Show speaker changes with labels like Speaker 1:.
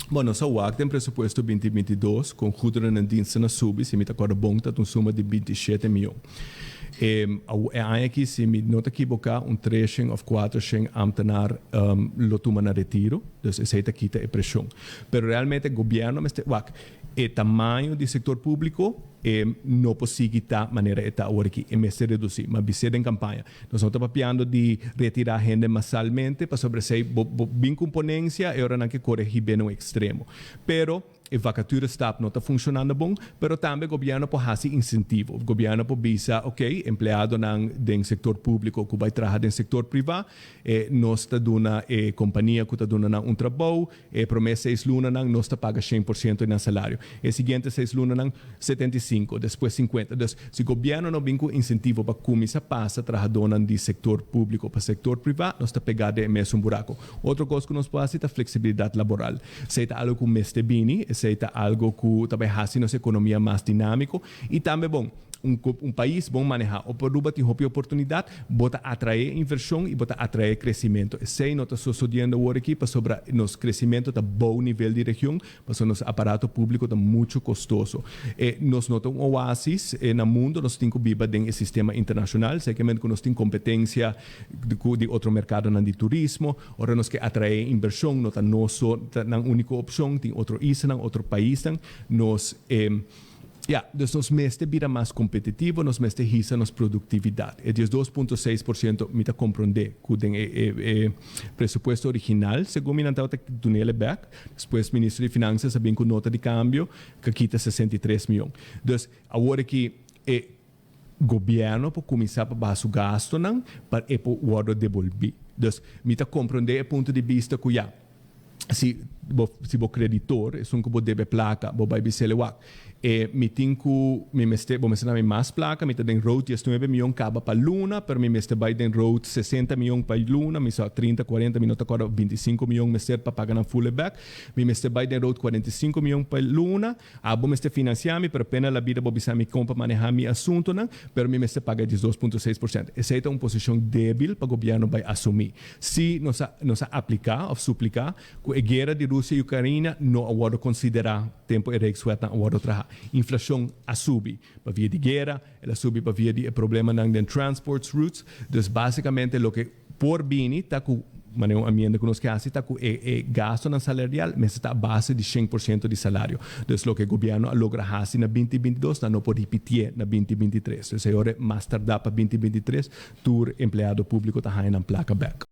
Speaker 1: Bueno, sa WAC tem presupuesto 2022 com goederen en diensten na subi, se me tá agora bom, tá um suma de 27 milhões. Aqui, se me não equivocar, trecho of 400 ambtenaar lo toma na retiro, dus essa quita a pressão. Pero realmente o governo, o tamanho do setor público não possibilita maneira de agora aqui, se reduzir, mas bisa em campanha. Nós estamos papiando de retirar gente massalmente para sobresair bem componência e ora não que corrigir bem no extremo. Pero a vacatura está não está funcionando bom, pero também o governo pode fazer incentivo. O governo pode dizer, ok, empregado no setor público que vai trabalhar no setor privado, nós está dando companhia que está dando trabalho, promessa 6 lunas nós está paga 100% no salário. E seguinte 6 lunas 75, depois 50. Então, se o governo não vem com incentivo para começar a passar trabalhando no setor público para o setor privado, nós está pegado em mesmo buraco. Outra coisa que nós podemos fazer é a flexibilidade laboral. Se é algo que o mestre bini, seita algo que também faz nossa economia mais dinâmico e também bom país bom manejar o por tem oportunidade bota atrair inversão e bota atrair crescimento sei não está sucedendo agora aqui para sobre nosso crescimento está bom nível de região mas nosso aparato público está muito custoso nós nota oásis no mundo nós temos que viver dentro do sistema internacional sei que nós temos competência de outro mercado de turismo ora nós que atrair inversão não está nosso na única opção tem outro outro país nós dus nos meste vira mais competitivo, nos meste hisa nos produtividade. E 2,6% me está compreender que o presupuesto original, segundo me estava Dunele Beck, depois ministro de Finanças sabia com nota de câmbio que quita 63 milhões. Então, agora que o governo pode começar a baixar o gasto para o guarda devolver. Então, me está compreender o ponto de vista que se o creditor, é um que deve placa, vai ser o mi tenho me mencionar mais placa, me tem road 19 milhões caba para Luna, pero me vai den road 60 milhões para Luna, me só 30, 40 minutos agora 25 milhões me para pagar na full back, me vai den road 45 milhões para Luna, vou financiar me, pero pena la vida vou bisa me compra manejar mi assunto não, pero me paga 12,6%. Essa é uma posição débil para o governo vai assumir. Se nós aplicar ou suplicar, que a guerra de Rússia e Ucrânia não agora considerar tempo e reexueta agora trabalhar. Inflação a subir para via de guerra, ela sube para via de problema nos transport routes. Então, basicamente, o que por bini está com uma amenda que nós queremos está com gasto na salarial, mas está a base de 100% de salário. Então, o que o governo logra fazer na 2022, não pode repetir na 2023. Então, agora, mais tardar para 2023, o empregado público está na placa back.